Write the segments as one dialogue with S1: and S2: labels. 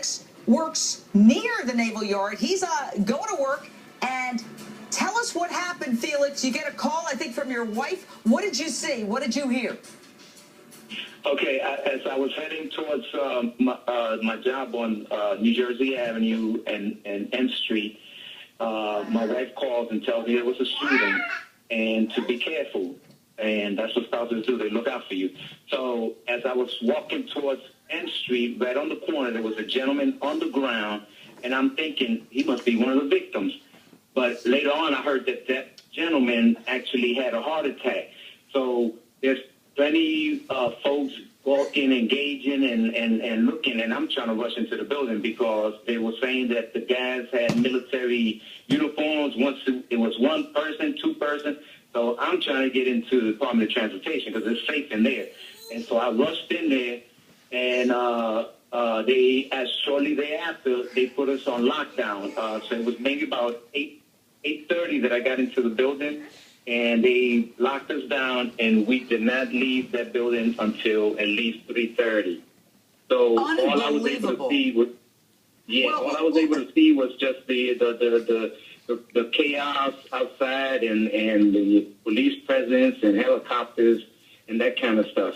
S1: Felix works near the Naval Yard. He's going to work. And tell us what happened, Felix. You get a call, I think, from your wife. What did you see? What did you hear?
S2: Okay, as I was heading towards my job on New Jersey Avenue and N Street, my wife calls and tells me there was a shooting and to be careful. And that's what spouses do. They look out for you. So as I was walking towards N Street, right on the corner, there was a gentleman on the ground, and I'm thinking he must be one of the victims. But later on, I heard that that gentleman actually had a heart attack. So there's plenty of folks walking, engaging, and looking, and I'm trying to rush into the building because they were saying that the guys had military uniforms. Once it was one person, two person. So I'm trying to get into the Department of Transportation because it's safe in there. And so I rushed in there, and as shortly thereafter, they put us on lockdown. So it was maybe about 8:30 that I got into the building, and they locked us down, and we did not leave that building until at least 3:30. So all I was able to see was, all I was able to see was just the chaos outside and the police presence and helicopters and that kind of stuff.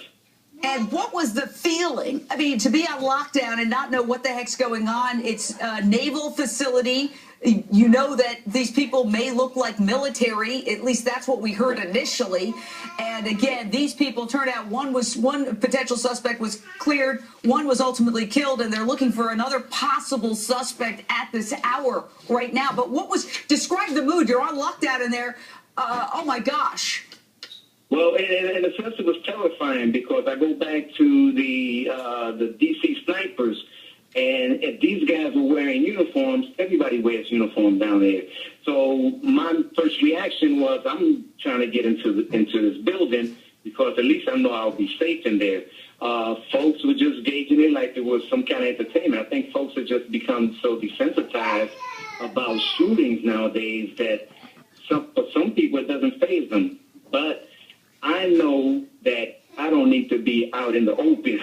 S1: And what was the feeling? I mean, to be on lockdown and not know what the heck's going on. It's a naval facility. You know that these people may look like military. At least that's what we heard initially. And again, these people turned out one potential suspect was cleared, one was ultimately killed, and they're looking for another possible suspect at this hour right now. But describe the mood? You're on lockdown in there. Oh my gosh.
S2: Well, in a sense, it was terrifying because I go back to the D.C. snipers, and if these guys were wearing uniforms, everybody wears uniforms down there. So my first reaction was, I'm trying to get into this building because at least I know I'll be safe in there. Folks were just gauging it like it was some kind of entertainment. I think folks have just become so desensitized about shootings nowadays that for some people it doesn't faze them. But I know that I don't need to be out in the open.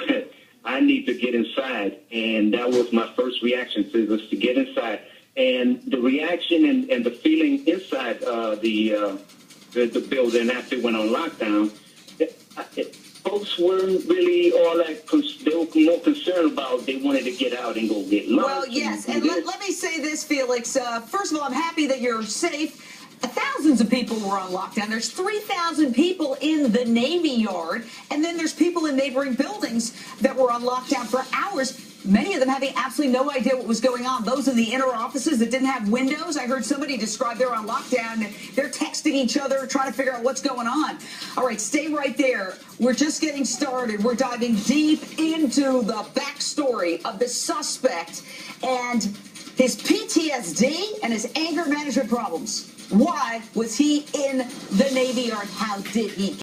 S2: I need to get inside. And that was my first reaction, was to get inside. And the reaction and the feeling inside the building after it went on lockdown, folks weren't really all that, they were more concerned about they wanted to get out and go get lunch.
S1: Well, yes, and let me say this, Felix. First of all, I'm happy that you're safe. Thousands of people were on lockdown. There's 3,000 people in the Navy Yard, and then there's people in neighboring buildings that were on lockdown for hours, many of them having absolutely no idea what was going on. Those in the inner offices that didn't have windows, I heard somebody describe they're on lockdown, and they're texting each other, trying to figure out what's going on. All right, stay right there. We're just getting started. We're diving deep into the backstory of the suspect and his PTSD and his anger management problems. Why was he in the Navy Yard? How did he